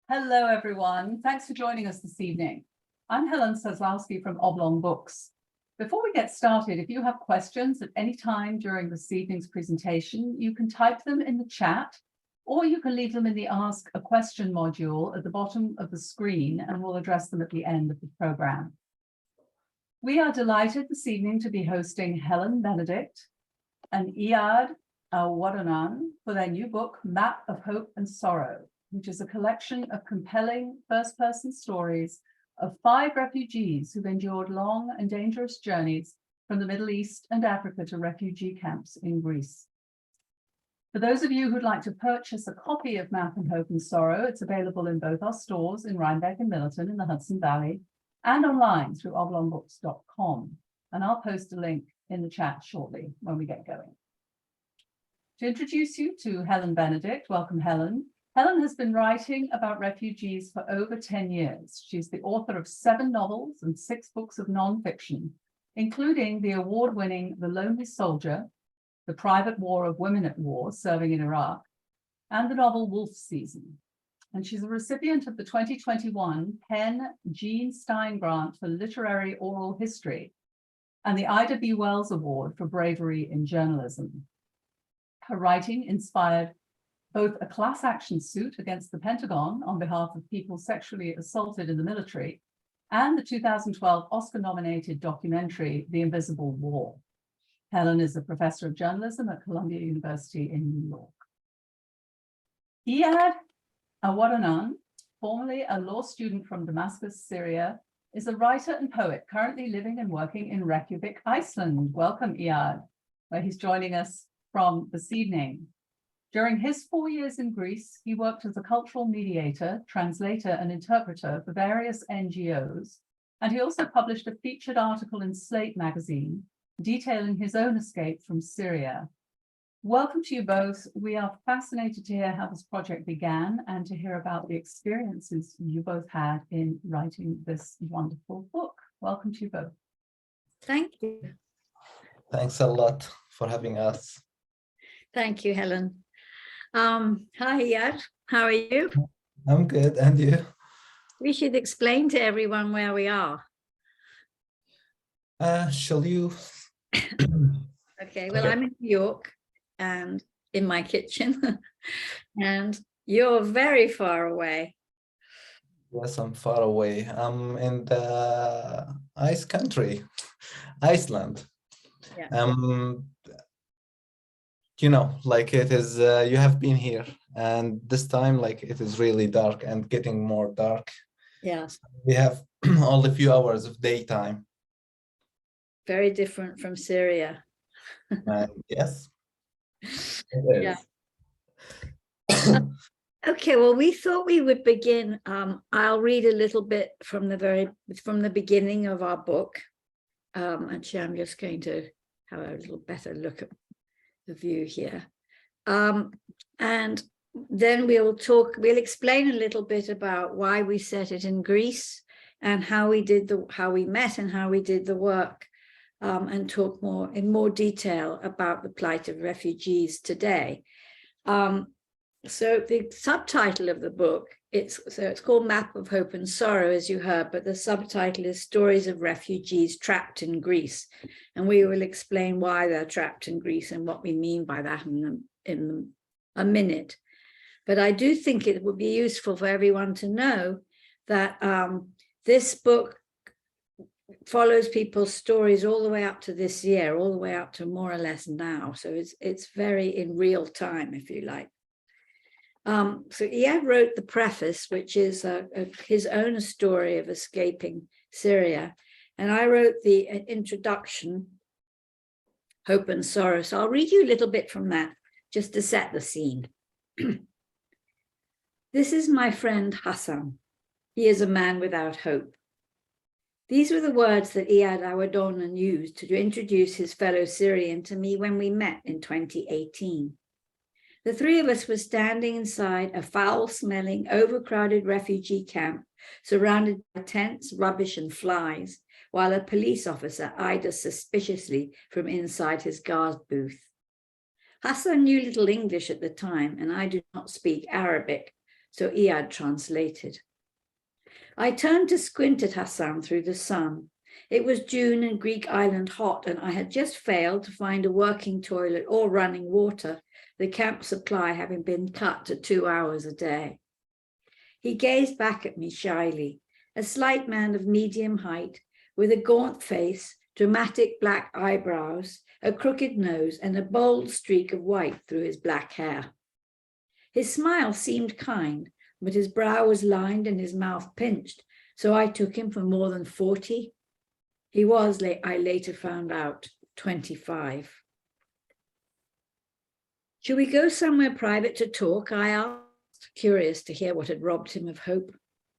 Hello, everyone. Thanks for joining us this evening. I'm Helen from Oblong Books. Before we get started, if you have questions at any time during this evening's presentation, you can type them in the chat, or you can leave them in the Ask a Question module at the bottom of the screen, and we'll address them at the end of the program. We are delighted this evening to be hosting Helen Benedict and Eyad Awwadawnan for their new book, Map of Hope and Sorrow, which is a collection of compelling first-person stories of 5 refugees who've endured long and dangerous journeys from the Middle East and Africa to refugee camps in Greece. For those of you who'd like to purchase a copy of Map of Hope and Sorrow, it's available in both our stores in Rhinebeck and Millerton in the Hudson Valley and online through oblongbooks.com. And I'll post a link in the chat shortly when we get going. To introduce you to Helen Benedict, welcome, Helen. Helen has been writing about refugees for over 10 years. She's the author of 7 novels and 6 books of nonfiction, including the award-winning The Lonely Soldier, The Private War of Women at War, Serving in Iraq, and the novel Wolf Season. And she's a recipient of the 2021 Penn Jean Stein Grant for Literary Oral History and the Ida B. Wells Award for Bravery in Journalism. Her writing inspired both a class action suit against the Pentagon on behalf of people sexually assaulted in the military and the 2012 Oscar-nominated documentary, The Invisible War. Helen is a professor of journalism at Columbia University in New York. Eyad Awwadawnan, formerly a law student from Damascus, Syria, is a writer and poet currently living and working in Reykjavik, Iceland. Welcome, Eyad, where he's joining us from this evening. During his 4 years in Greece, he worked as a cultural mediator, translator, and interpreter for various NGOs, and he also published a featured article in Slate magazine detailing his own escape from Syria. Welcome to you both. We are fascinated to hear how this project began and to hear about the experiences you both had in writing this wonderful book. Welcome to you both. Thank you. Thanks a lot for having us. Thank you, Helen. Hi, Eyad. How are you? I'm good, and you? We should explain to everyone where we are. Shall you? Okay, well, I'm in New York and in my kitchen, and you're very far away. Yes, I'm far away. I'm in the ice country, Iceland. Yeah. You know, like it is, you have been here, and this time, like it is really dark and getting more dark. Yeah. We have only a few hours of daytime. Very different from Syria. Yes. Yeah. Okay, well, we thought we would begin. I'll read a little bit from the beginning of our book. Actually, I'm just going to have a little better look at the view here. And then we'll explain a little bit about why we set it in Greece and how we met and how we did the work, and talk in more detail about the plight of refugees today. So the subtitle of the book, it's called Map of Hope and Sorrow, as you heard, but the subtitle is Stories of Refugees Trapped in Greece. And we will explain why they're trapped in Greece and what we mean by that in a minute. But I do think it would be useful for everyone to know that this book follows people's stories all the way up to this year, all the way up to more or less now. So it's very in real time, if you like. So Eyad wrote the preface, which is his own story of escaping Syria. And I wrote the introduction, Hope and Sorrow. So I'll read you a little bit from that, just to set the scene. This is my friend Hassan. He is a man without hope. These were the words that Eyad Awwadawnan used to introduce his fellow Syrian to me when we met in 2018. The 3 of us were standing inside a foul-smelling, overcrowded refugee camp, surrounded by tents, rubbish, and flies, while a police officer eyed us suspiciously from inside his guard booth. Hassan knew little English at the time, and I do not speak Arabic, so Eyad translated. I turned to squint at Hassan through the sun. It was June and Greek island hot, and I had just failed to find a working toilet or running water, the camp supply having been cut to 2 hours a day. He gazed back at me shyly, a slight man of medium height, with a gaunt face, dramatic black eyebrows, a crooked nose, and a bold streak of white through his black hair. His smile seemed kind, but his brow was lined and his mouth pinched, so I took him for more than 40. He was, I later found out, 25. Should we go somewhere private to talk? I asked, curious to hear what had robbed him of hope.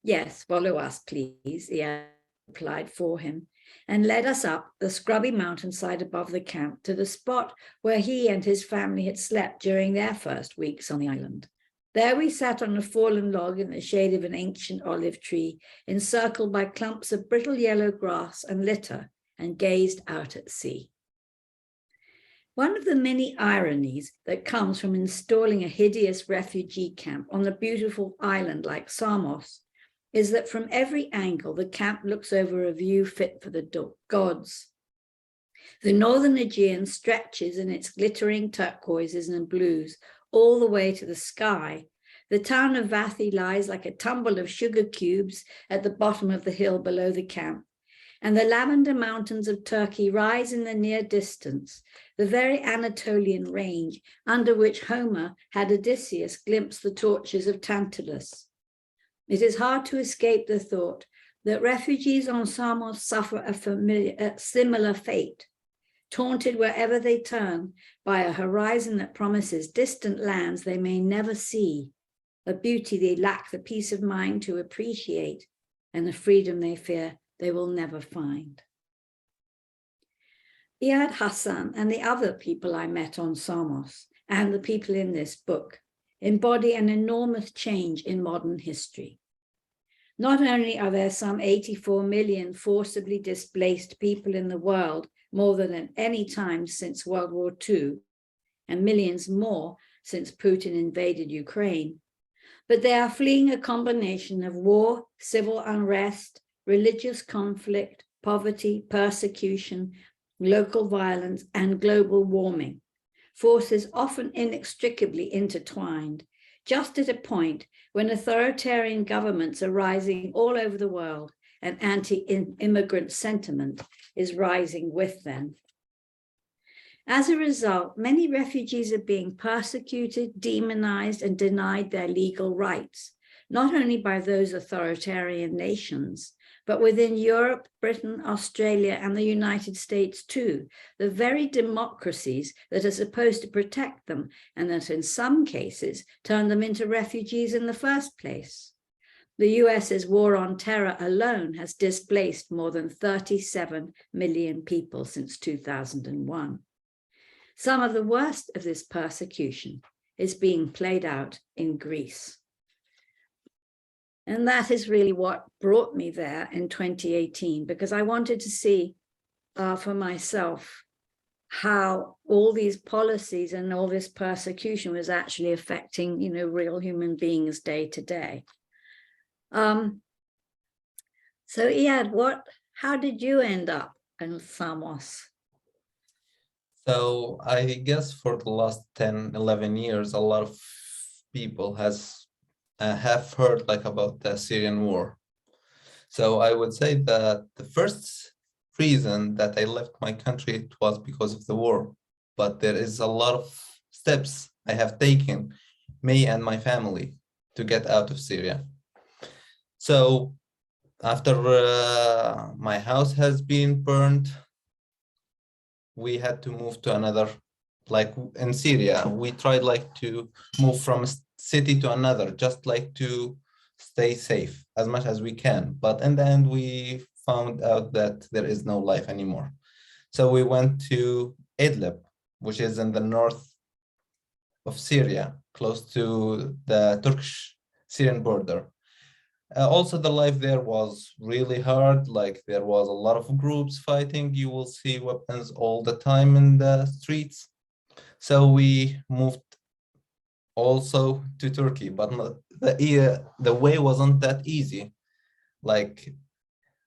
Yes, follow us, please, he replied for him, and led us up the scrubby mountainside above the camp to the spot where he and his family had slept during their first weeks on the island. There we sat on a fallen log in the shade of an ancient olive tree, encircled by clumps of brittle yellow grass and litter, and gazed out at sea. One of the many ironies that comes from installing a hideous refugee camp on a beautiful island like Samos is that from every angle, the camp looks over a view fit for the gods. The northern Aegean stretches in its glittering turquoises and blues all the way to the sky. The town of Vathi lies like a tumble of sugar cubes at the bottom of the hill below the camp, and the lavender mountains of Turkey rise in the near distance, the very Anatolian range under which Homer had Odysseus glimpse the torches of Tantalus. It is hard to escape the thought that refugees on Samos suffer a similar fate, taunted wherever they turn by a horizon that promises distant lands they may never see, a beauty they lack the peace of mind to appreciate, and the freedom they fear they will never find. Eyad, Hassan, and the other people I met on Samos, and the people in this book, embody an enormous change in modern history. Not only are there some 84 million forcibly displaced people in the world, more than at any time since World War II, and millions more since Putin invaded Ukraine, but they are fleeing a combination of war, civil unrest, religious conflict, poverty, persecution, local violence, and global warming, forces often inextricably intertwined, just at a point when authoritarian governments are rising all over the world and anti-immigrant sentiment is rising with them. As a result, many refugees are being persecuted, demonized, and denied their legal rights, not only by those authoritarian nations, but within Europe, Britain, Australia, and the United States too, the very democracies that are supposed to protect them and that in some cases turn them into refugees in the first place. The US's war on terror alone has displaced more than 37 million people since 2001. Some of the worst of this persecution is being played out in Greece. And that is really what brought me there in 2018, because I wanted to see for myself how all these policies and all this persecution was actually affecting, real human beings day to day. So Eyad, how did you end up in Samos? So I guess for the last 10, 11 years, a lot of people have heard about the Syrian war. So I would say that the first reason that I left my country, it was because of the war. But there is a lot of steps I have taken, me and my family, to get out of Syria. So after my house has been burned, we had to move to another, in Syria, we tried to move from a city to another, just to stay safe as much as we can. But in the end, we found out that there is no life anymore. So we went to Idlib, which is in the north of Syria, close to the Turkish-Syrian border. Also, the life there was really hard. There was a lot of groups fighting. You will see weapons all the time in the streets. So we moved also to Turkey, but the way wasn't that easy. Like,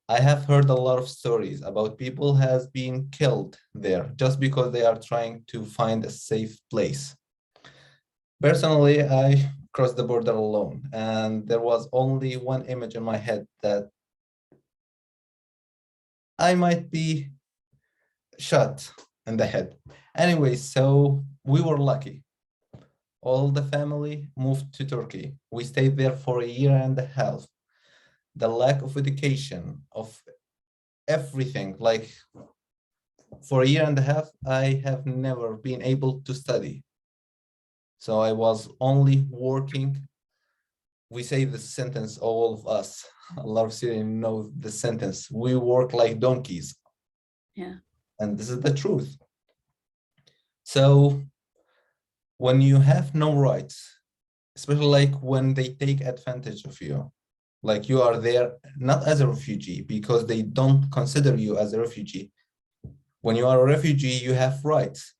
I have heard a lot of stories about people has been killed there just because they are trying to find a safe place. Personally, I crossed the border alone, and there was only one image in my head that I might be shot in the head. Anyway, so we were lucky. All the family moved to Turkey. We stayed there for a year and a half. The lack of education, of everything, like for a year and a half, I have never been able to study. So I was only working. We say the sentence, all of us, a lot of Syrians know the sentence, we work like donkeys. Yeah. And this is the truth. So when you have no rights, especially like when they take advantage of you, like you are there not as a refugee because they don't consider you as a refugee. When you are a refugee, you have rights,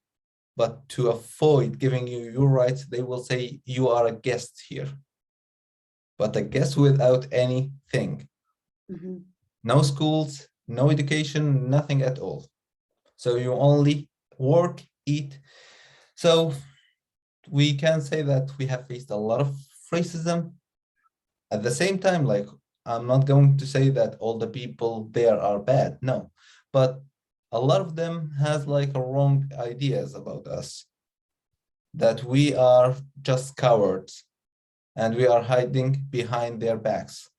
but to avoid giving you your rights, they will say you are a guest here, but a guest without anything. Mm-hmm. No schools, no education, nothing at all. So you only work, eat. So we can say that we have faced a lot of racism. At the same time, like, I'm not going to say that all the people there are bad, no, but a lot of them has like a wrong ideas about us, that we are just cowards and we are hiding behind their backs.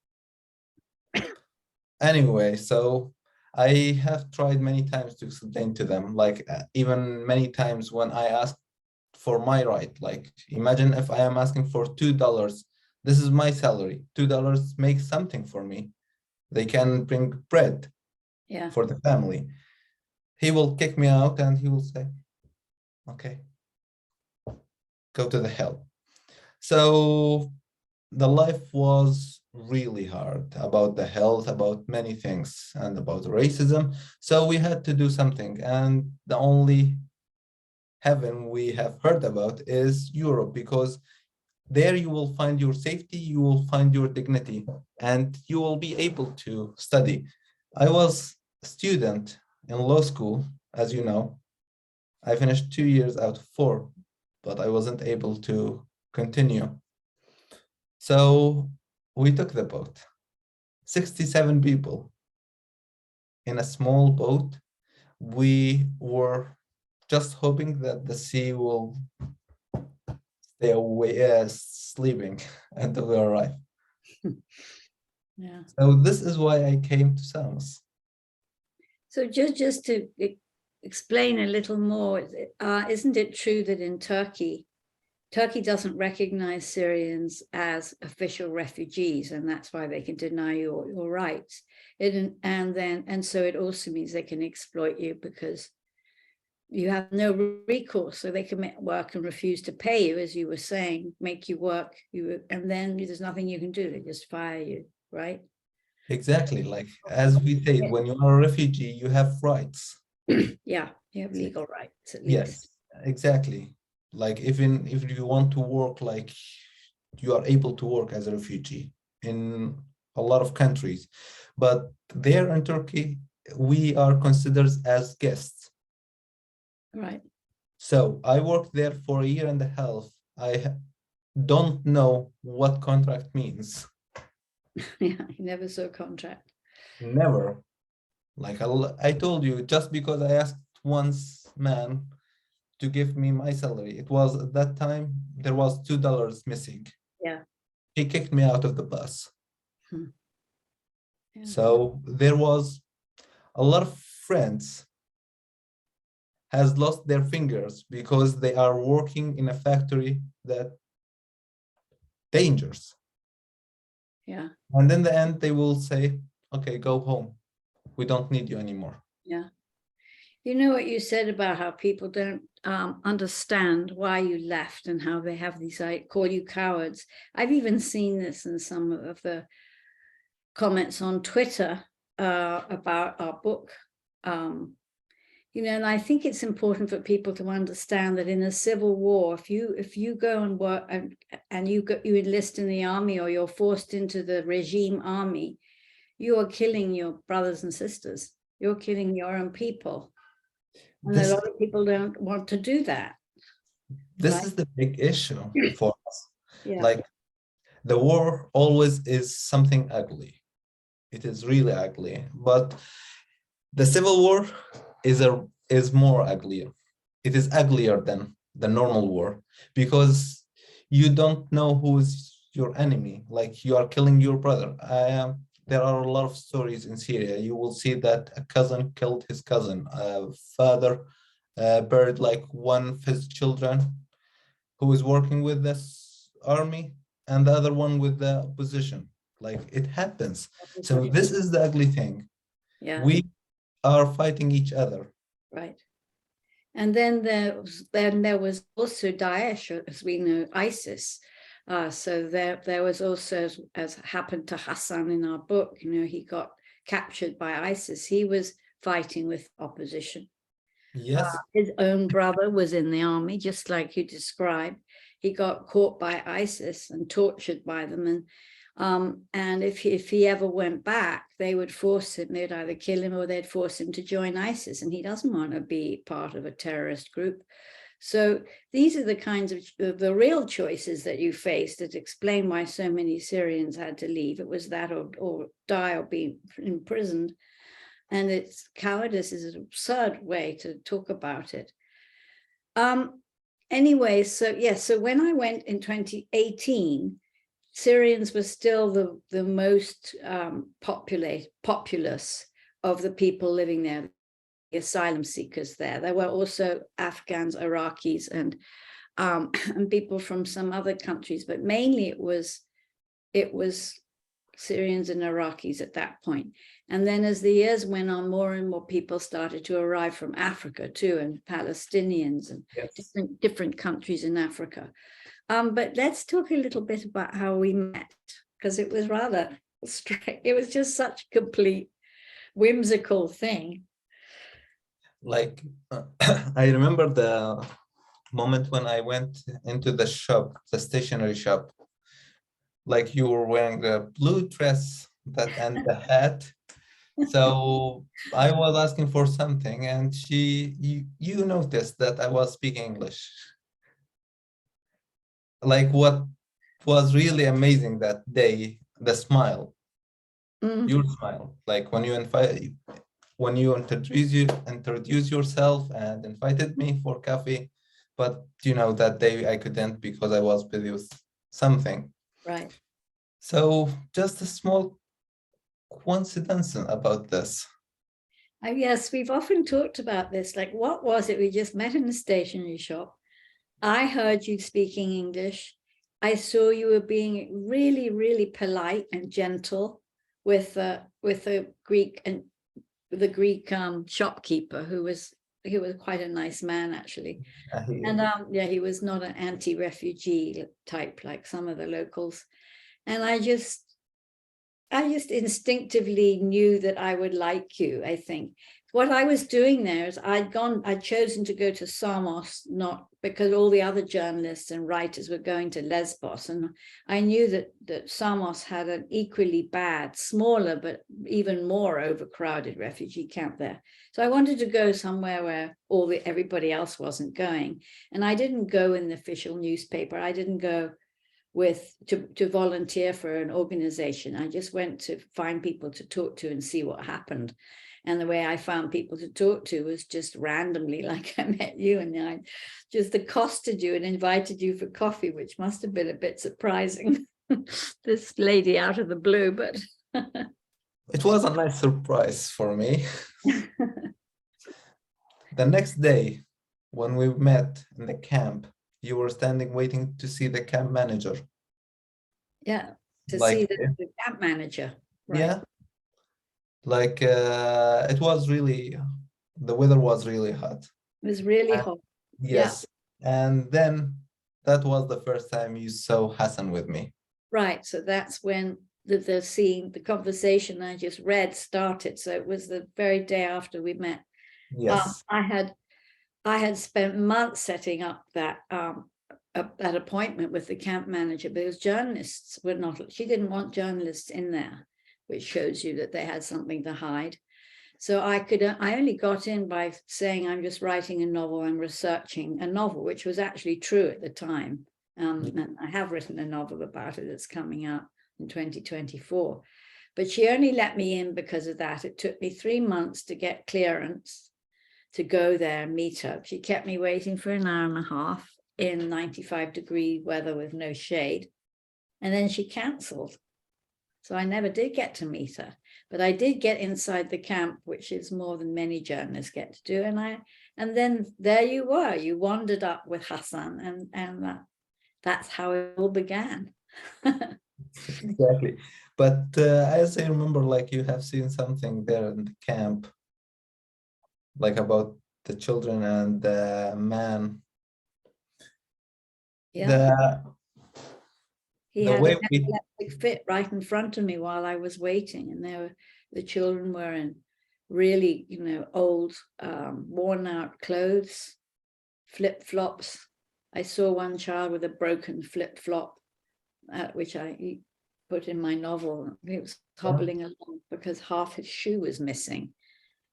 Anyway, so I have tried many times to explain to them, like even many times when I ask for my right, like imagine if I am asking for $2, this is my salary, $2 makes something for me. They can bring bread for the family. He will kick me out and he will say, okay, go to the hell. So the life was really hard about the health, about many things, and about racism. So we had to do something. And the only heaven we have heard about is Europe, because there you will find your safety, you will find your dignity, and you will be able to study. I was a student in law school, as you know. I finished 2 years out of 4, but I wasn't able to continue. So we took the boat, 67 people in a small boat. We were just hoping that the sea will stay away, sleeping until we arrive. Yeah. So this is why I came to Samos. So just to explain a little more, isn't it true that in Turkey doesn't recognize Syrians as official refugees, and that's why they can deny your rights. And so it also means they can exploit you because you have no recourse, so they can work and refuse to pay you, as you were saying, make you work, and then there's nothing you can do. They just fire you, right? Exactly, like as we say, when you are a refugee, you have rights. Yeah, you have legal rights at Yes, least. exactly. Like even if you want to work, like you are able to work as a refugee in a lot of countries, but there in Turkey, we are considered as guests. Right. So I worked there for a year and a half. I don't know what contract means. Yeah, you never saw a contract. Never. Like I told you, just because I asked once man to give me my salary, it was at that time there was $2 missing. Yeah. He kicked me out of the bus. Yeah. So there was a lot of friends has lost their fingers because they are working in a factory that dangerous. Yeah. And in the end, they will say, okay, go home. We don't need you anymore. Yeah. You know what you said about how people don't understand why you left and how they have these, call you cowards. I've even seen this in some of the comments on Twitter about our book. you know, and I think it's important for people to understand that in a civil war, if you go and work and you enlist in the army or you're forced into the regime army, you are killing your brothers and sisters. You're killing your own people. And a lot of people don't want to do that. This right? is the big issue for us. Yeah. Like the war always is something ugly. It is really ugly, but the civil war is more uglier. It is uglier than the normal war because you don't know who is your enemy. Like you are killing your brother. There are a lot of stories in Syria. You will see that a cousin killed his cousin, a father buried like one of his children who is working with this army, and the other one with the opposition. Like it happens. So this is the ugly thing. Yeah. We are fighting each other. Right. And then there was also Daesh, as we know, ISIS. So there was also, as happened to Hassan in our book, you know, he got captured by ISIS. He was fighting with opposition. Yes. His own brother was in the army, just like you described. He got caught by ISIS and tortured by them. And if he ever went back, they would force him, they'd either kill him or they'd force him to join ISIS. And he doesn't want to be part of a terrorist group. So these are the kinds of the real choices that you face that explain why so many Syrians had to leave. It was that or die or be imprisoned. And it's cowardice is an absurd way to talk about it. Anyway, so yes, so when I went in 2018, Syrians were still the most populous of the people living there, the asylum seekers there. There were also Afghans, Iraqis, and people from some other countries, but mainly it was Syrians and Iraqis at that point. And then as the years went on, more and more people started to arrive from Africa too, and Palestinians and Yes. different countries in Africa. But let's talk a little bit about how we met, because it was rather strange. It was just such a complete whimsical thing. Like I remember the moment when I went into the shop, the stationery shop. Like you were wearing the blue dress and the hat. So I was asking for something, and you noticed that I was speaking English. Like what was really amazing that day, the smile, your smile. Like when you introduce yourself and invited me for coffee, but you know that day I couldn't because I was busy with something. Right. So just a small coincidence about this. Yes, we've often talked about this. Like, what was it? We just met in the stationery shop. I heard you speaking English. I saw you were being really, really polite and gentle with the Greek and the Greek shopkeeper who was quite a nice man actually. And yeah, he was not an anti-refugee type like some of the locals. And I just instinctively knew that I would like you, I think. What I was doing there is I'd chosen to go to Samos, not because all the other journalists and writers were going to Lesbos. And I knew that Samos had an equally bad, smaller, but even more overcrowded refugee camp there. So I wanted to go somewhere where everybody else wasn't going. And I didn't go in the official newspaper. I didn't go to volunteer for an organization. I just went to find people to talk to and see what happened. And the way I found people to talk to was just randomly, like I met you and I just accosted you and invited you for coffee, which must have been a bit surprising. This lady out of the blue, but it was a nice surprise for me. The next day, when we met in the camp, you were standing waiting to see the camp manager. Yeah, to like, see the camp manager. Right. Yeah. Like it was really, the weather was really hot. It was really hot. Yes. Yeah. And then that was the first time you saw Hassan with me. Right. So that's when the scene, the conversation I just read started. So it was the very day after we met. Yes. I had spent months setting up that that appointment with the camp manager, because journalists were not, she didn't want journalists in there, which shows you that they had something to hide. So I only got in by saying, I'm just writing a novel, I'm researching a novel, which was actually true at the time. And I have written a novel about it that's coming out in 2024. But she only let me in because of that. It took me 3 months to get clearance to go there and meet her. She kept me waiting for an hour and a half in 95-degree weather with no shade. And then she cancelled. So I never did get to meet her, but I did get inside the camp, which is more than many journalists get to do. And then there you were, you wandered up with Hassan, and that's how it all began. Exactly. But as I remember, like you have seen something there in the camp, like about the children and the man. Yeah. He The had way an epileptic fit right in front of me while I was waiting, and the children were in really, old, worn out clothes, flip-flops. I saw one child with a broken flip-flop, which I put in my novel. He was hobbling along because half his shoe was missing.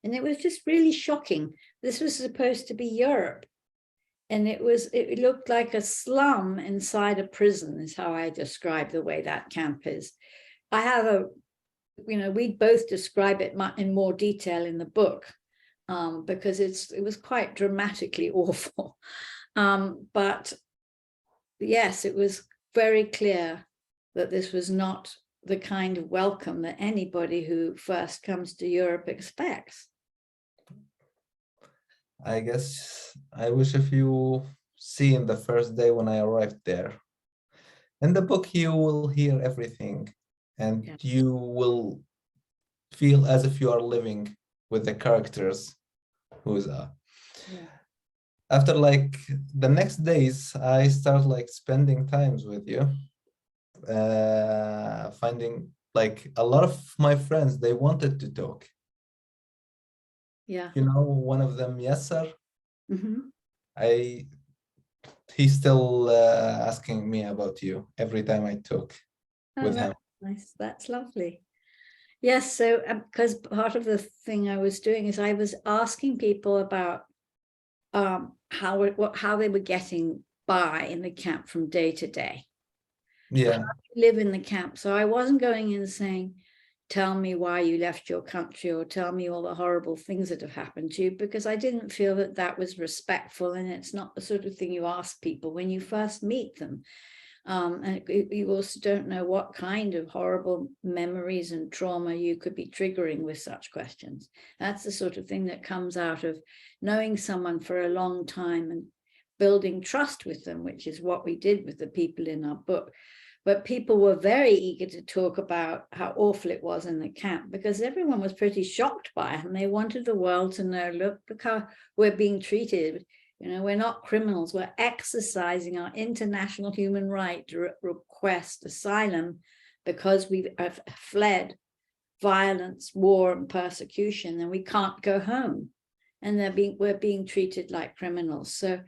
And it was just really shocking. This was supposed to be Europe. And it looked like a slum inside a prison, is how I describe the way that camp is. I have we both describe it in more detail in the book, because it was quite dramatically awful. But yes, it was very clear that this was not the kind of welcome that anybody who first comes to Europe expects. I guess I wish if you see in the first day when I arrived there. In the book, you will hear everything, and you will feel as if you are living with the characters. After like the next days, I start like spending times with you, finding like a lot of my friends, they wanted to talk. Yeah. One of them, Yasser, Mm-hmm. he's still asking me about you every time I talk with him. Nice, that's lovely. Yes, so because part of the thing I was doing is I was asking people about how they were getting by in the camp from day to day. Yeah. How do you live in the camp? So I wasn't going in saying, tell me why you left your country, or tell me all the horrible things that have happened to you, because I didn't feel that was respectful, and it's not the sort of thing you ask people when you first meet them. And you also don't know what kind of horrible memories and trauma you could be triggering with such questions. That's the sort of thing that comes out of knowing someone for a long time and building trust with them, which is what we did with the people in our book. But people were very eager to talk about how awful it was in the camp, because everyone was pretty shocked by it, and they wanted the world to know, look how we're being treated. We're not criminals. We're exercising our international human right to request asylum because we have fled violence, war, and persecution, and we can't go home. And we're being treated like criminals. So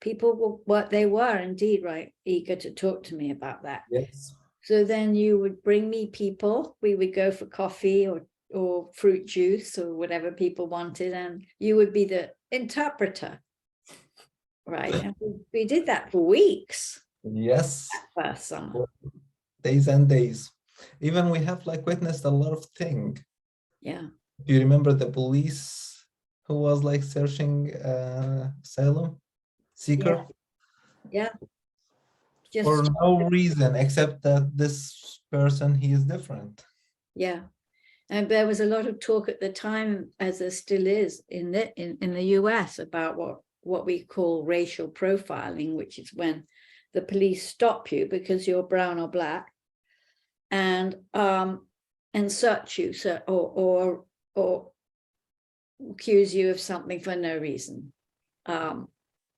people were indeed right eager to talk to me about that. Yes. So then you would bring me people. We would go for coffee or fruit juice or whatever people wanted, and you would be the interpreter. Right, and we did that for weeks. Yes. First summer. Days and days. Even we have like witnessed a lot of things. Yeah. Do you remember the police who was like searching asylum seeker? Yeah. Just for no reason except that this person, he is different. Yeah. And there was a lot of talk at the time, as there still is in the US, about what we call racial profiling, which is when the police stop you because you're brown or black, and search you, or accuse you of something for no reason,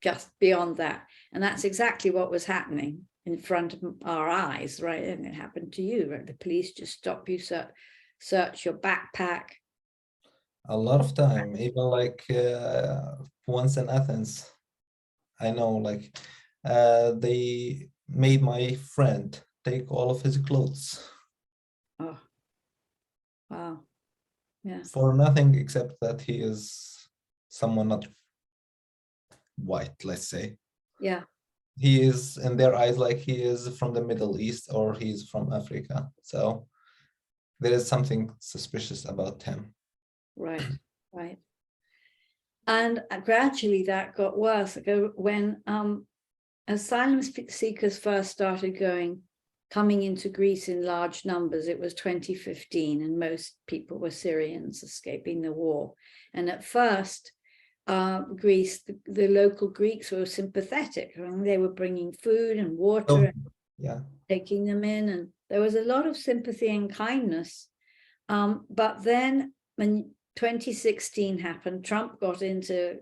just beyond that. And that's exactly what was happening in front of our eyes, right? And it happened to you, right? The police just stop you, search your backpack, a lot of time, even like once in Athens. I know, like they made my friend take all of his clothes Oh, wow. Yeah. for nothing except that he is someone not white, let's say. Yeah. He is in their eyes like he is from the Middle East or he's from Africa. So there is something suspicious about him. Right. Right. And gradually that got worse. When asylum seekers first started coming into Greece in large numbers, it was 2015, and most people were Syrians escaping the war. And at first, Greece, the local Greeks were sympathetic. I mean, they were bringing food and water So, and yeah, taking them in, and there was a lot of sympathy and kindness. But then when 2016 happened, Trump got into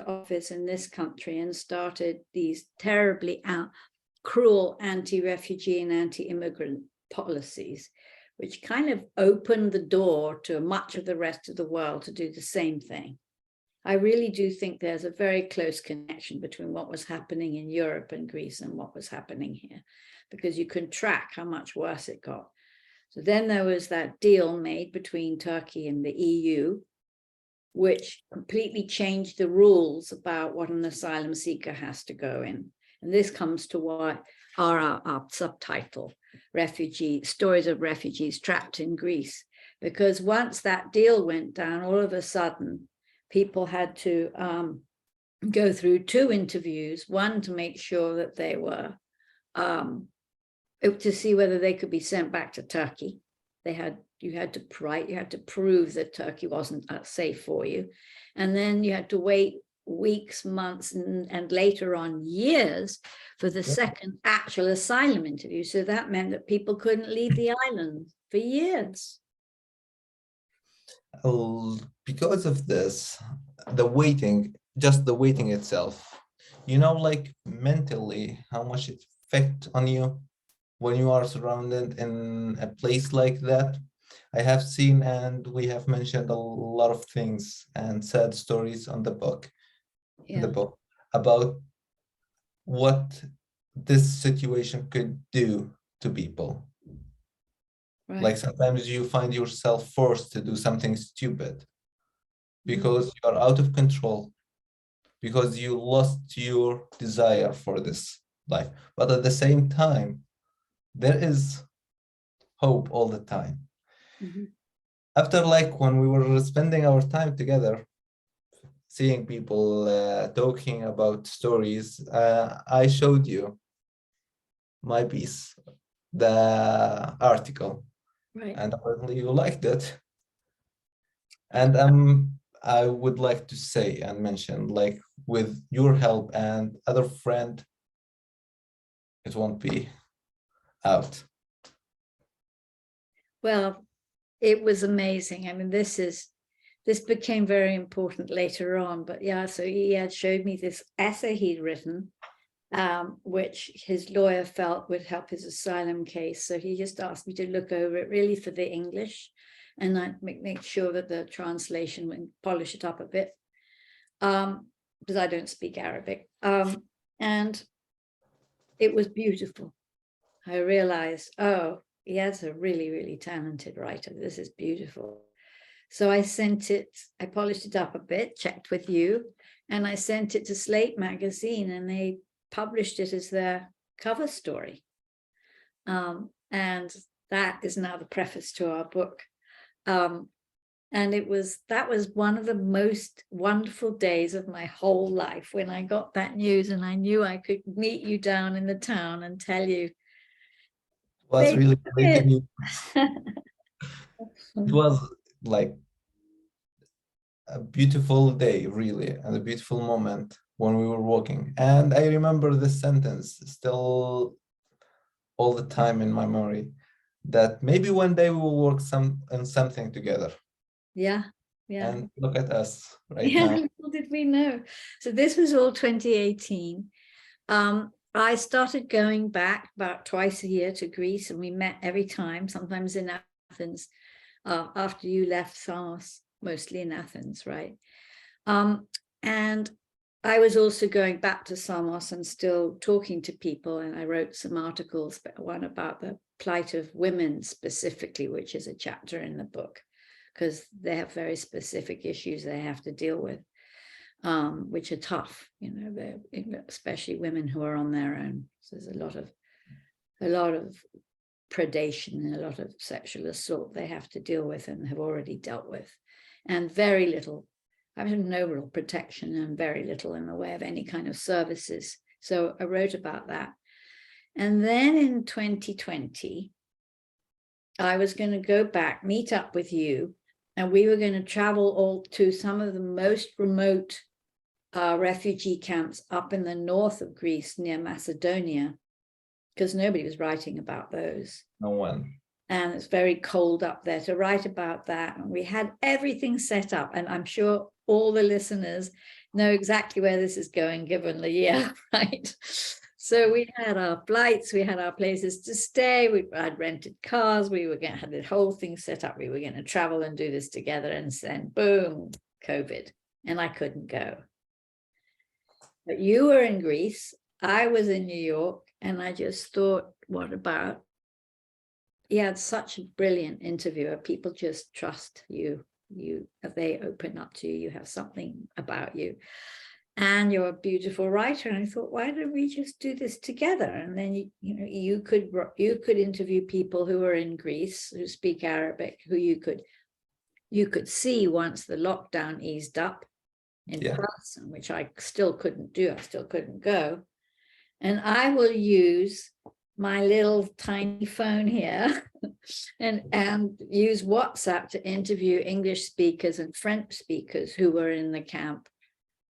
office in this country and started these terribly cruel anti-refugee and anti-immigrant policies, which kind of opened the door to much of the rest of the world to do the same thing. I really do think there's a very close connection between what was happening in Europe and Greece and what was happening here, because you can track how much worse it got. So then there was that deal made between Turkey and the EU, which completely changed the rules about what an asylum seeker has to go in. And this comes to what our subtitle, Stories of Refugees Trapped in Greece. Because once that deal went down, all of a sudden, people had to go through 2 interviews, one to make sure that they were, to see whether they could be sent back to Turkey. You had to prove that Turkey wasn't safe for you. And then you had to wait weeks, months, and later on years for the second actual asylum interview. So that meant that people couldn't leave the island for years. because of this, just the waiting itself, like mentally, how much it affects on you when you are surrounded in a place like that. I have seen, and we have mentioned a lot of things and sad stories on the book, in the book, about what this situation could do to people. Right. Like sometimes you find yourself forced to do something stupid because you are out of control, because you lost your desire for this life. But at the same time, there is hope all the time. After, like, when we were spending our time together, seeing people talking about stories, I showed you my piece, the article, Right. and apparently you liked it. And I would like to say and mention, like, with your help and other friend, it won't be out. Well, it was amazing. I mean, this became very important later on, but yeah, so he had showed me this essay he'd written, which his lawyer felt would help his asylum case. So he just asked me to look over it really for the English, and I'd make sure that the translation would polish it up a bit, because I don't speak Arabic. And it was beautiful. I realized, oh, Eyad's a really, really talented writer. This is beautiful. So I polished it up a bit, checked with you, and I sent it to Slate magazine, and they published it as their cover story. And that is now the preface to our book. And that was one of the most wonderful days of my whole life when I got that news, and I knew I could meet you down in the town and tell you. It was really great news. It was like a beautiful day, really, and a beautiful moment when we were walking. And I remember this sentence still all the time in my memory, that maybe one day we will work on something together. Yeah. And look at us right now. Little did we know. So this was all 2018. I started going back about twice a year to Greece, and we met every time, sometimes in Athens, after you left Samos. mostly in Athens, right? And I was also going back to Samos and still talking to people, and I wrote some articles, one about the plight of women specifically, which is a chapter in the book, because they have very specific issues they have to deal with, which are tough, you know, especially women who are on their own. So there's a lot of predation and a lot of sexual assault they have to deal with and have already dealt with, and very little, I mean, no real protection and very little in the way of any kind of services. So I wrote about that. And then in 2020, I was going to go back, meet up with you, and we were going to travel all to some of the most remote refugee camps up in the north of Greece near Macedonia, because nobody was writing about those. No one. And it's very cold up there, to write about that. And we had everything set up. And I'm sure all the listeners know exactly where this is going, given the year, right? So we had our flights, we had our places to stay, I'd rented cars, we were going to have the whole thing set up. We were going to travel and do this together, and then boom, COVID, and I couldn't go. But you were in Greece, I was in New York, and I just thought, what about, you had such a brilliant interviewer. People just trust you. They open up to you. You have something about you, and you're a beautiful writer. And I thought, why don't we just do this together? And then you could interview people who are in Greece who speak Arabic, who you could see once the lockdown eased up in person, which I still couldn't do. I still couldn't go, and I will use my little tiny phone here and use WhatsApp to interview English speakers and French speakers who were in the camp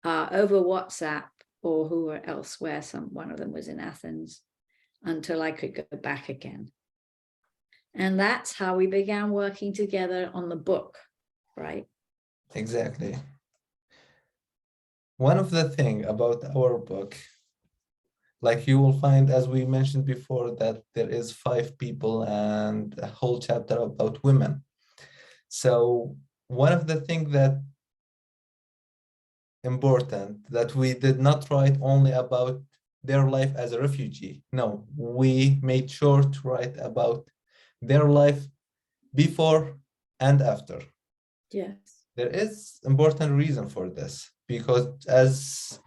over WhatsApp, or who were elsewhere. One of them was in Athens, until I could go back again. And that's how we began working together on the book, right? Exactly. One of the things about our book, like you will find, as we mentioned before, that there is 5 people and a whole chapter about women. So one of the things that important, that we did not write only about their life as a refugee. No, we made sure to write about their life before and after. Yes. There is important reason for this, because as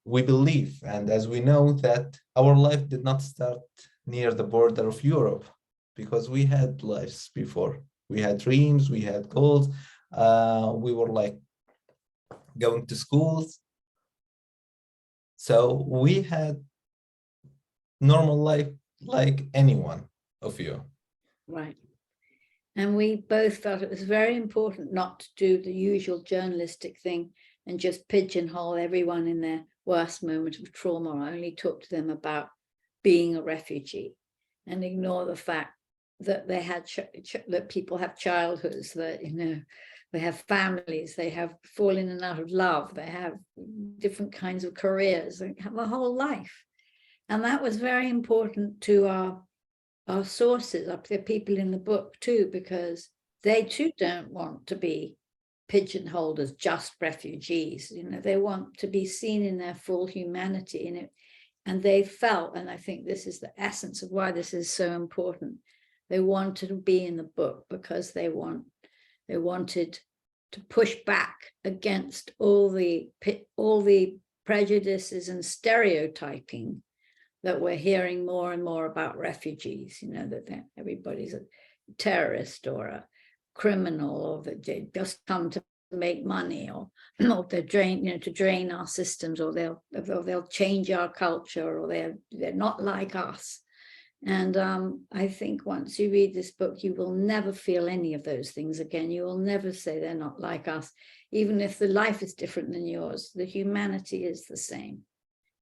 we believe and as we know that our life did not start near the border of Europe, because we had lives before. We had dreams, we had goals. We were like going to schools. So we had normal life like anyone of you. Right. And we both felt it was very important not to do the usual journalistic thing and just pigeonhole everyone in their worst moment of trauma, or only talk to them about being a refugee, and ignore the fact that they had that people have childhoods, that they have families, they have fallen in and out of love, they have different kinds of careers, they have a whole life. And that was very important to our sources, up the people in the book too, because they too don't want to be pigeonholed as just refugees. They want to be seen in their full humanity in it. And they felt, and I think this is the essence of why this is so important, they wanted to be in the book because they wanted to push back against all the prejudices and stereotyping that we're hearing more and more about refugees, that everybody's a terrorist or a criminal, or that they just come to make money, or they're to drain our systems, or they'll change our culture, or they're not like us. And I think once you read this book, you will never feel any of those things again. You will never say they're not like us, even if the life is different than yours. The humanity is the same.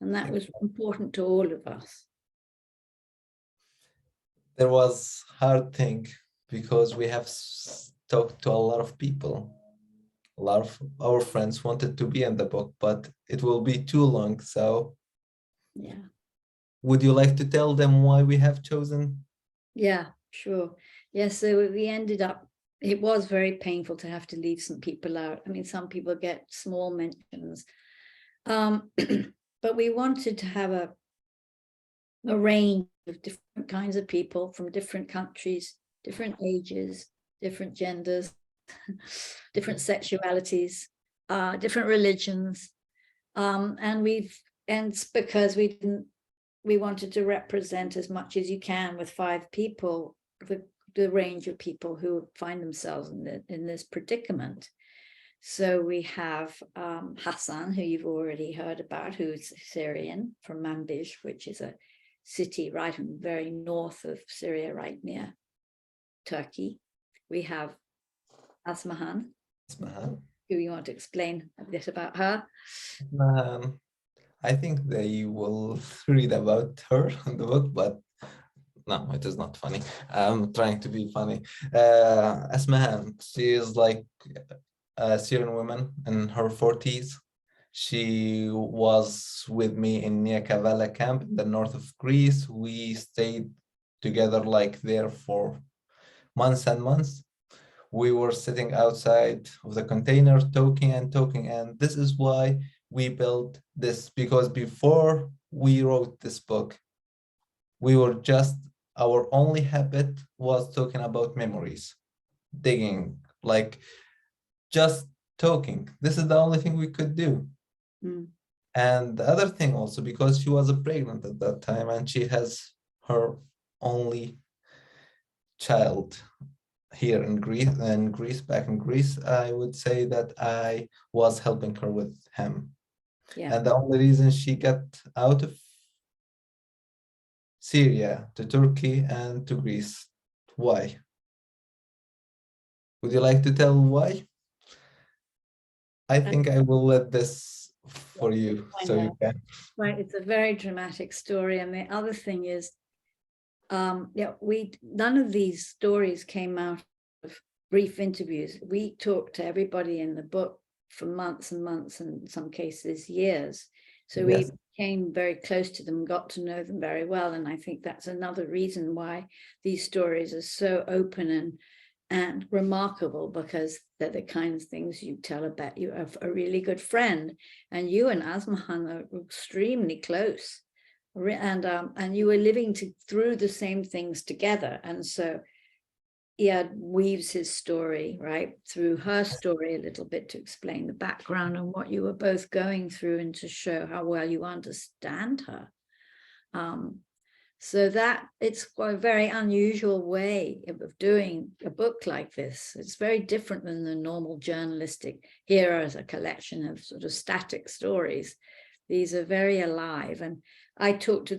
And that was important to all of us. There was hard thing, because we have talked to a lot of people. A lot of our friends wanted to be in the book, but it will be too long. So yeah. Would you like to tell them why we have chosen? Yeah, sure. Yeah, so we ended up it was very painful to have to leave some people out. I mean, some people get small mentions, but we wanted to have a range of different kinds of people from different countries, different ages, different genders, different sexualities, different religions, and it's because we wanted to represent as much as you can with 5 people, the range of people who find themselves in this predicament. So we have Hassan, who you've already heard about, who's Syrian, from Manbij, which is a city right in the very north of Syria, right near Turkey. We have Asmahan, who you want to explain a bit about her. I think they will read about her in the book, but no, it is not funny. I'm trying to be funny. Asmahan, she is like a Syrian woman in her 40s. She was with me in Nia Kavala camp in the north of Greece. We stayed together like there for months and months. We were sitting outside of the container talking, and this is why we built this, because before we wrote this book, we were just, our only habit was talking about memories, digging, like just talking. This is the only thing we could do. And the other thing also, because she was pregnant at that time and she has her only child here in Greece, back in Greece, I would say that I was helping her with him. Yeah. And the only reason she got out of Syria to Turkey and to Greece, why? Would you like to tell why? I think I will let this for you, so you can. Right, it's a very dramatic story, and the other thing is, none of these stories came out of brief interviews. We talked to everybody in the book for months and months, and in some cases years. So we became very close to them, got to know them very well, and I think that's another reason why these stories are so open and remarkable, because they're the kind of things you tell about you have a really good friend, and you and Asmahan are extremely close, and you were living through the same things together. And so Eyad weaves his story right through her story a little bit to explain the background and what you were both going through, and to show how well you understand her. So that it's a very unusual way of doing a book like this. It's very different than the normal journalistic, here as a collection of sort of static stories. These are very alive. And I talked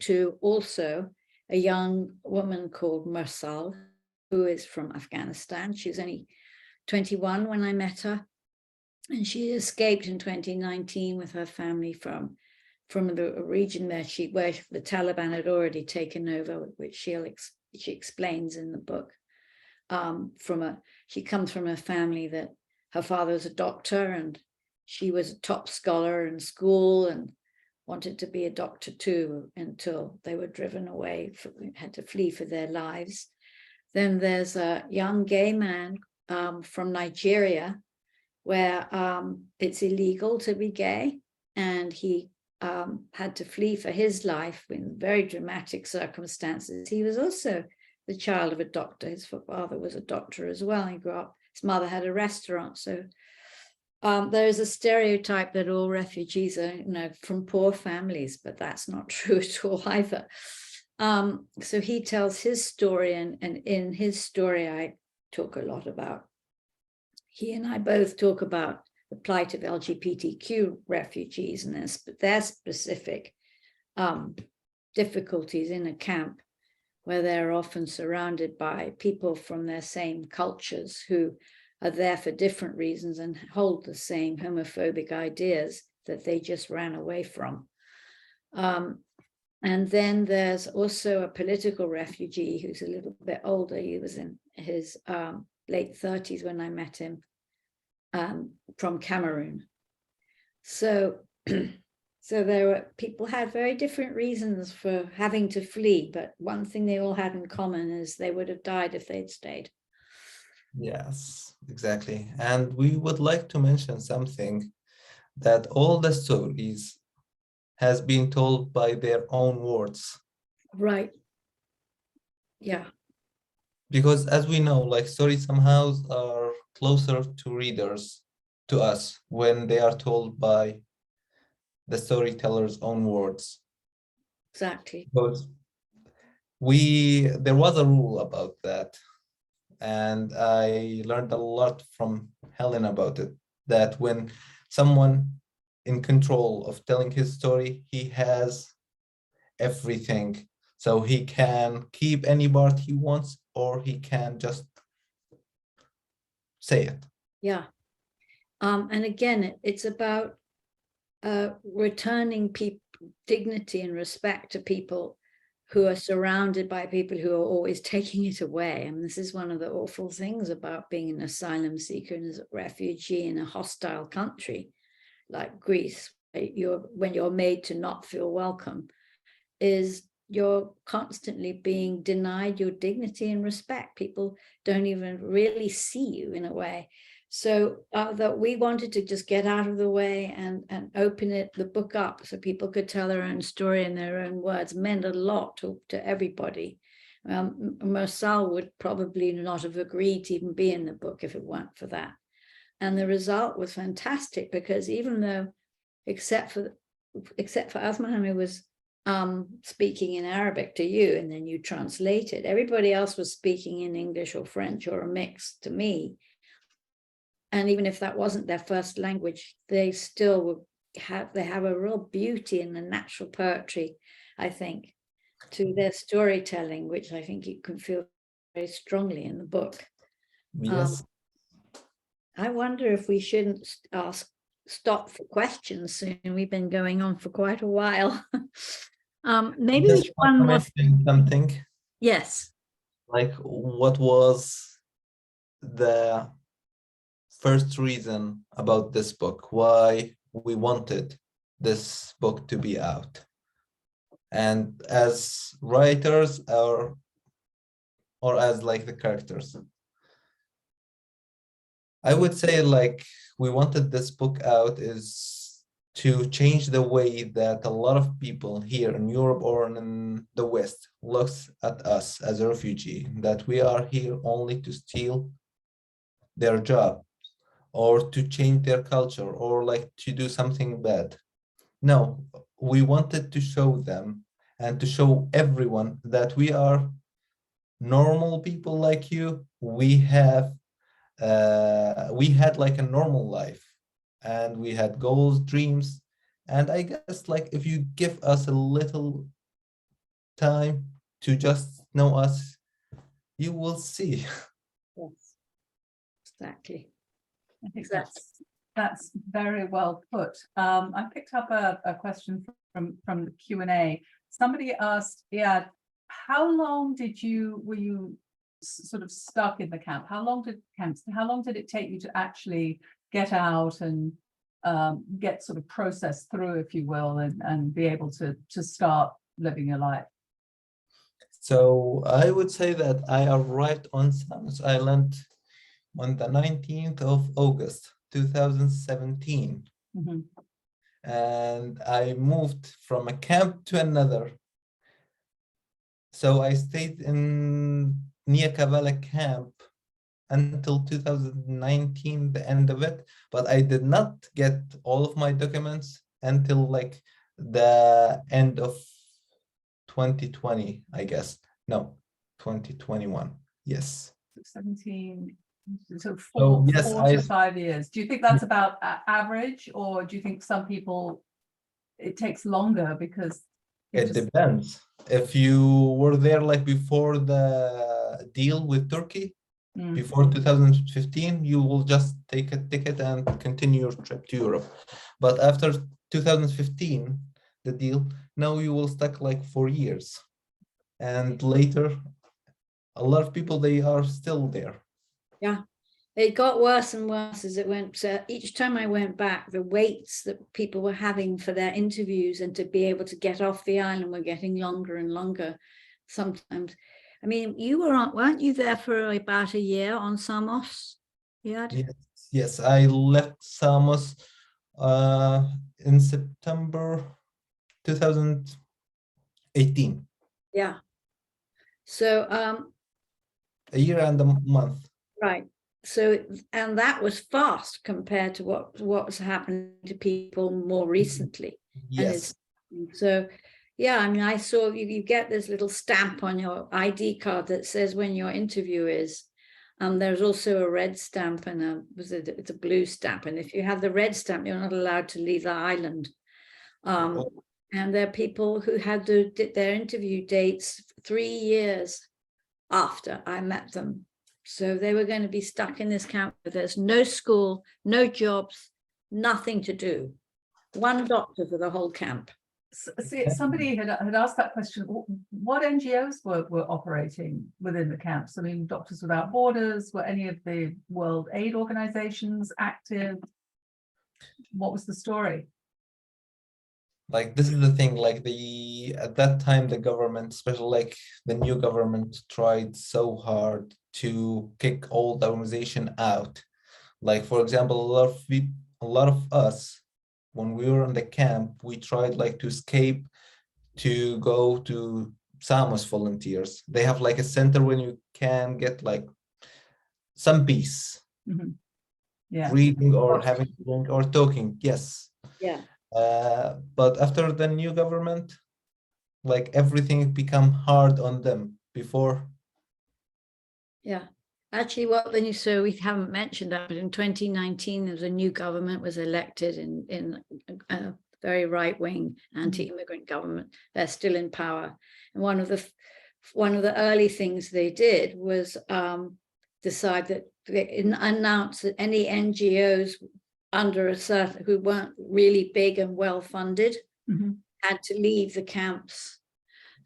to also a young woman called Mursal, who is from Afghanistan. She was only 21 when I met her, and she escaped in 2019 with her family from the region where the Taliban had already taken over, which she explains in the book. She comes from a family that her father was a doctor, and she was a top scholar in school and wanted to be a doctor too, until they were driven away, had to flee for their lives. Then there's a young gay man from Nigeria, where it's illegal to be gay, and he had to flee for his life in very dramatic circumstances. He was also the child of a doctor. His father was a doctor as well. He grew up, his mother had a restaurant. So there is a stereotype that all refugees are, from poor families, but that's not true at all either. So he tells his story, and in his story, I talk a lot about, he and I both talk about the plight of LGBTQ refugees and their specific difficulties in a camp, where they're often surrounded by people from their same cultures who are there for different reasons and hold the same homophobic ideas that they just ran away from. And then there's also a political refugee who's a little bit older. He was in his late 30s when I met him, from Cameroon. So people had very different reasons for having to flee, but one thing they all had in common is they would have died if they'd stayed. Yes, exactly. And we would like to mention something, that all the stories has been told by their own words. Right. Yeah. Because as we know, like stories somehow are closer to readers, to us, when they are told by the storyteller's own words. Exactly. Because there was a rule about that, and I learned a lot from Helen about it, that when someone in control of telling his story, he has everything. So he can keep any part he wants, or he can just say it. Yeah. And again, it's about returning people dignity and respect to people who are surrounded by people who are always taking it away. And this is one of the awful things about being an asylum seeker and as a refugee in a hostile country like Greece. When you're made to not feel welcome, is you're constantly being denied your dignity and respect. People don't even really see you in a way. So that we wanted to just get out of the way and open the book up so people could tell their own story in their own words meant a lot to everybody. Marcel would probably not have agreed to even be in the book if it weren't for that. And the result was fantastic, because even though, except for Asman, who was speaking in Arabic to you, and then you translated, everybody else was speaking in English or French or a mix to me. And even if that wasn't their first language, they still have a real beauty in the natural poetry, I think, to their storytelling, which I think you can feel very strongly in the book. Yes. I wonder if we shouldn't stop for questions soon. We've been going on for quite a while. Maybe we should one more thing. Something. Yes. Like, what was the first reason about this book, why we wanted this book to be out? And as writers, or as like the characters, I would say like we wanted this book out is to change the way that a lot of people here in Europe or in the West looks at us as a refugee, that we are here only to steal their job or to change their culture or like to do something bad. No, we wanted to show them and to show everyone that we are normal people like you. We had like a normal life, and we had goals, dreams, and I guess like if you give us a little time to just know us, you will see. Yes. Exactly. I think that's very well put. I picked up a question from the Q&A. Somebody asked, Eyad, how long were you sort of stuck in the camp? How long did it take you to actually get out and get sort of processed through, if you will, and be able to start living your life? So I would say that I arrived on Samos Island on the 19th of August, 2017. Mm-hmm. And I moved from a camp to another. So I stayed in Nia Kavala camp until 2019, the end of it, but I did not get all of my documents until like the end of 2020, I guess. No, 2021. Yes. 17, so yes, 4 to 5 years. Do you think that's about average, or do you think some people it takes longer because it depends. If you were there like before the deal with Turkey, before 2015, you will just take a ticket and continue your trip to Europe. But after 2015, the deal, now you will stuck like 4 years. And later, a lot of people, they are still there. Yeah, it got worse and worse as it went. So each time I went back, the waits that people were having for their interviews and to be able to get off the island were getting longer and longer sometimes. I mean, weren't you there for about a year on Samos? Yeah. Yes, I left Samos in September 2018, Yeah. So, a year and a month. right. So, and that was fast compared to what's happened to people more recently. Yes. So, yeah, I mean, I saw you get this little stamp on your ID card that says when your interview is. There's also a red stamp and it's a blue stamp. And if you have the red stamp, you're not allowed to leave the island. And there are people who had their interview dates 3 years after I met them. So they were going to be stuck in this camp where there's no school, no jobs, nothing to do. One doctor for the whole camp. See, somebody had asked that question. What NGOs were operating within the camps? I mean, Doctors Without Borders, were any of the World Aid organizations active? What was the story? Like, this is the thing, like at that time, the government, especially like the new government, tried so hard to kick all the organization out. Like, for example, a lot of us, when we were in the camp, we tried like to escape to go to Samos volunteers. They have like a center when you can get like some peace, Yeah, reading or having a drink or talking. Yes. Yeah. But after the new government, like everything become hard on them before. Yeah. Actually, so we haven't mentioned that, but in 2019, there was a new government was elected in a very right-wing anti-immigrant government. They're still in power. And one of the early things they did was decide that they announce that any NGOs under a certain who weren't really big and well funded had to leave the camps.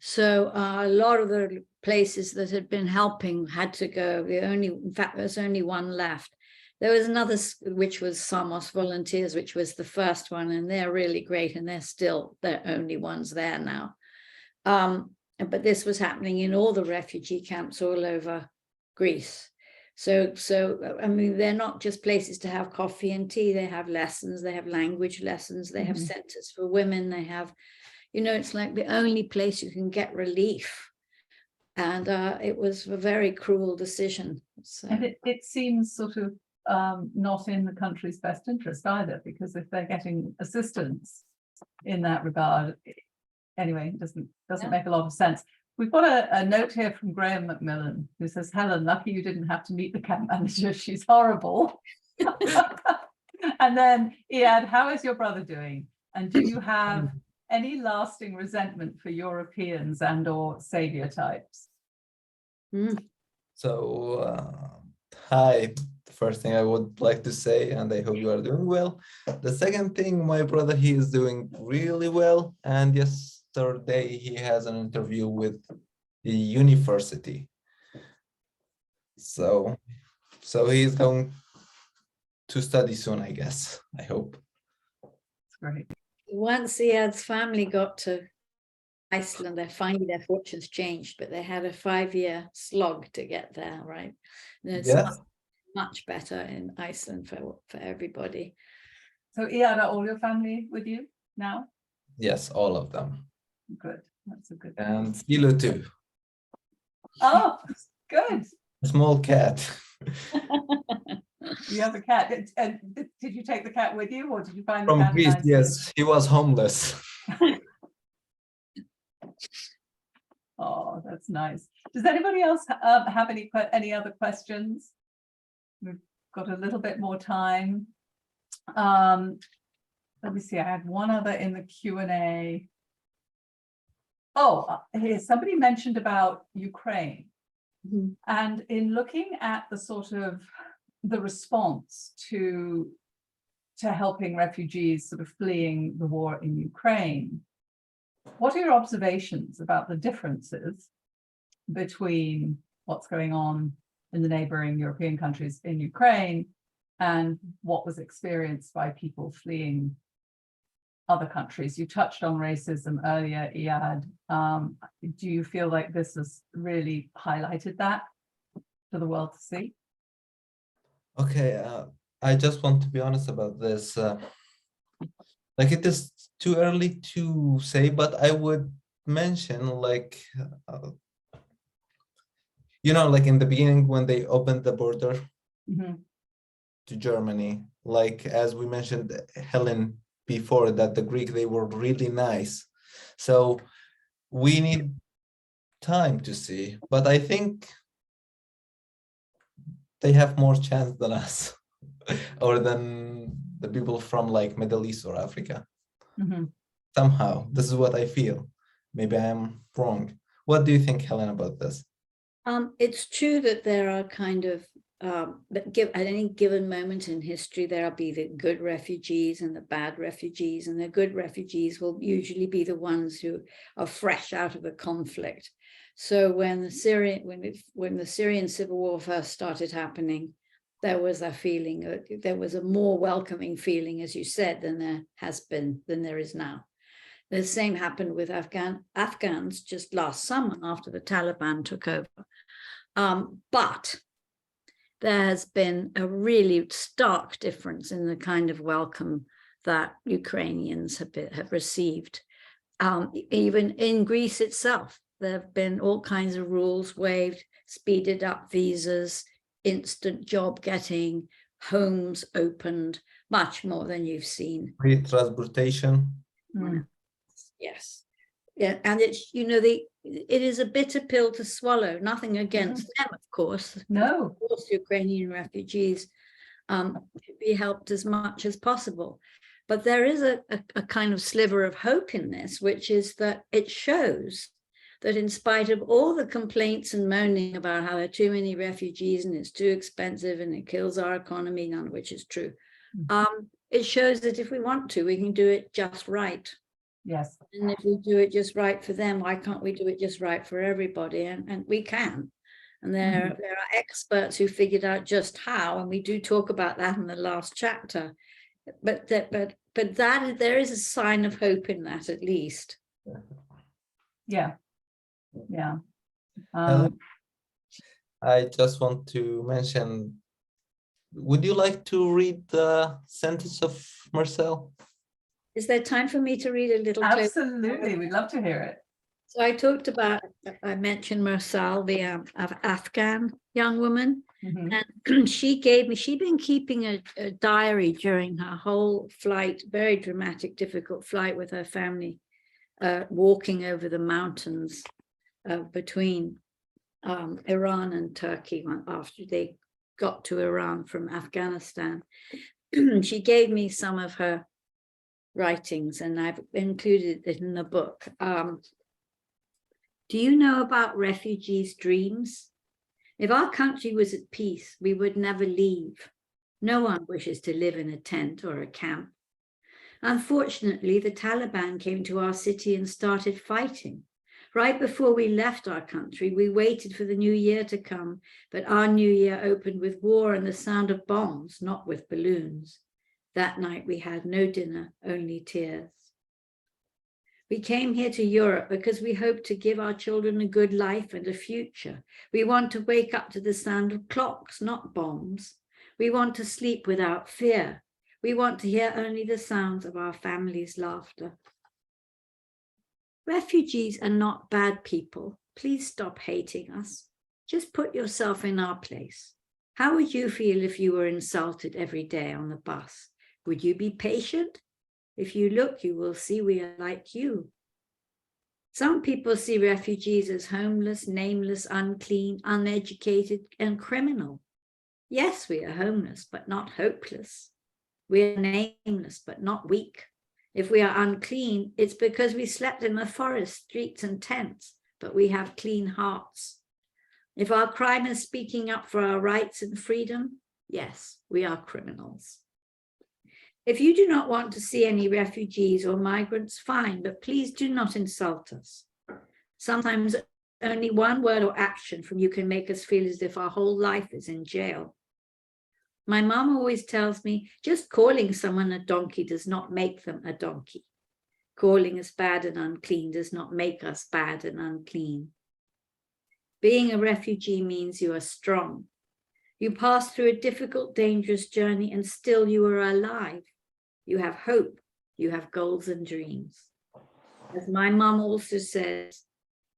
So a lot of the places that had been helping had to go. In fact, there's only one left. There was another, which was Samos Volunteers, which was the first one, and they're really great, and they're only ones there now. But this was happening in all the refugee camps all over Greece. So I mean, they're not just places to have coffee and tea. They have lessons. They have language lessons. They have centers for women. They have, it's like the only place you can get relief. And it was a very cruel decision. So. And it seems sort of not in the country's best interest either, because if they're getting assistance in that regard, anyway, it doesn't make a lot of sense. We've got a note here from Graham Macmillan who says, Helen, lucky you didn't have to meet the camp manager. She's horrible. And then, Eyad, how is your brother doing? And do you have any lasting resentment for Europeans and or savior types? So, hi. The first thing I would like to say, and I hope you are doing well. The second thing, my brother, he is doing really well. And yesterday he has an interview with the university. So he's going to study soon, I guess. I hope. That's great. Once Eyad's family got to Iceland, finally their fortunes changed, but they had a 5-year slog to get there, right? And it's much better in Iceland for everybody. So Eyad, are all your family with you now? Yes, all of them. Good. That's a good. And Silo too. Oh, good. A small cat. You have a cat. And did you take the cat with you, or did you find From the cat? Greece, yes, he was homeless. Oh, that's nice. Does anybody else have any other questions? We've got a little bit more time. Let me see. I had one other in the Q&A. Oh, here, somebody mentioned about Ukraine. And in looking at the sort of the response to helping refugees sort of fleeing the war in Ukraine, what are your observations about the differences between what's going on in the neighboring European countries in Ukraine and what was experienced by people fleeing other countries? You touched on racism earlier, Eyad. Do you feel like this has really highlighted that for the world to see? Okay, I just want to be honest about this. Like it is too early to say, but I would mention like, like in the beginning when they opened the border Mm-hmm. to Germany, like as we mentioned, Helen, before that the Greek, they were really nice. So we need time to see, but I think they have more chance than us or than the people from like Middle East or Africa. Mm-hmm. Somehow, this is what I feel. Maybe I'm wrong. What do you think, Helen, about this? It's true that there are kind of, at any given moment in history, there'll be the good refugees and the bad refugees, and the good refugees will usually be the ones who are fresh out of a conflict. So when the Syrian civil war first started happening, there was a feeling, there was a more welcoming feeling, as you said, than there is now. The same happened with Afghans just last summer after the Taliban took over. But there has been a really stark difference in the kind of welcome that Ukrainians have received. Even in Greece itself, there have been all kinds of rules waived, speeded up visas, instant job getting, homes opened, much more than you've seen. Free transportation. Mm. Yes. Yeah, and it's, it is a bitter pill to swallow. Nothing against them, of course. No. Of course, Ukrainian refugees should be helped as much as possible. But there is a kind of sliver of hope in this, which is that it shows that in spite of all the complaints and moaning about how there are too many refugees and it's too expensive and it kills our economy, none of which is true, it shows that if we want to, we can do it just right. Yes. And if we do it just right for them, why can't we do it just right for everybody? And we can. And there are experts who figured out just how, and we do talk about that in the last chapter. But there is a sign of hope in that, at least. Yeah. Yeah. I just want to mention, would you like to read the sentence of Marcel? Is there time for me to read a little? Absolutely, we'd love to hear it. So I mentioned Marcel, the Afghan young woman, and she'd been keeping a diary during her whole flight, very dramatic, difficult flight with her family, walking over the mountains between Iran and Turkey after they got to Iran from Afghanistan. She gave me some of her writings, and I've included it in the book. Do you know about refugees' dreams? If our country was at peace, we would never leave. No one wishes to live in a tent or a camp. Unfortunately, the Taliban came to our city and started fighting. Right before we left our country, we waited for the new year to come, but our new year opened with war and the sound of bombs, not with balloons. That night we had no dinner, only tears. We came here to Europe because we hope to give our children a good life and a future. We want to wake up to the sound of clocks, not bombs. We want to sleep without fear. We want to hear only the sounds of our family's laughter. Refugees are not bad people. Please stop hating us. Just put yourself in our place. How would you feel if you were insulted every day on the bus? Would you be patient? If you look, you will see we are like you. Some people see refugees as homeless, nameless, unclean, uneducated, and criminal. Yes, we are homeless, but not hopeless. We are nameless, but not weak. If we are unclean, it's because we slept in the forest, streets, and tents, but we have clean hearts. If our crime is speaking up for our rights and freedom, yes, we are criminals. If you do not want to see any refugees or migrants, fine, but please do not insult us. Sometimes only one word or action from you can make us feel as if our whole life is in jail. My mom always tells me, just calling someone a donkey does not make them a donkey. Calling us bad and unclean does not make us bad and unclean. Being a refugee means you are strong. You pass through a difficult, dangerous journey and still you are alive. You have hope. You have goals and dreams. As my mom also says,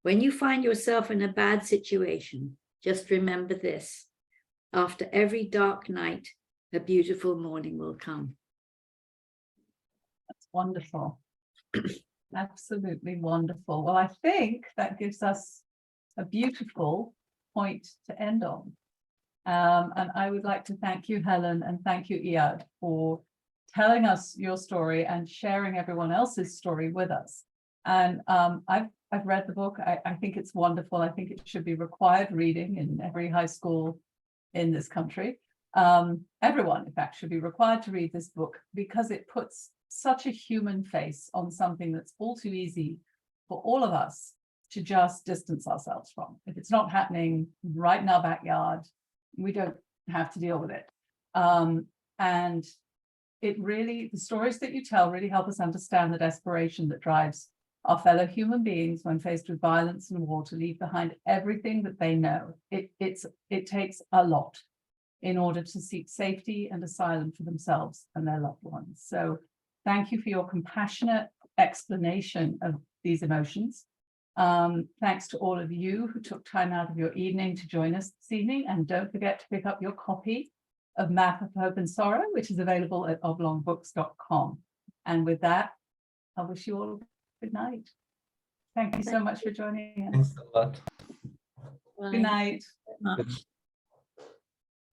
when you find yourself in a bad situation, just remember this. After every dark night, a beautiful morning will come. That's wonderful. Absolutely wonderful. Well, I think that gives us a beautiful point to end on. And I would like to thank you, Helen, and thank you, Eyad, for telling us your story and sharing everyone else's story with us. And I've read the book. I think it's wonderful. I think it should be required reading in every high school in this country. Everyone, in fact, should be required to read this book because it puts such a human face on something that's all too easy for all of us to just distance ourselves from. If it's not happening right in our backyard, we don't have to deal with it. And it really, the stories that you tell really help us understand the desperation that drives our fellow human beings when faced with violence and war to leave behind everything that they know. It takes a lot in order to seek safety and asylum for themselves and their loved ones. So thank you for your compassionate explanation of these emotions. Thanks to all of you who took time out of your evening to join us this evening. And don't forget to pick up your copy of Map of Hope and Sorrow, which is available at oblongbooks.com. And with that, I wish you all good night. Thank you so much for joining us. Thanks a lot. Bye. Good night. Bye.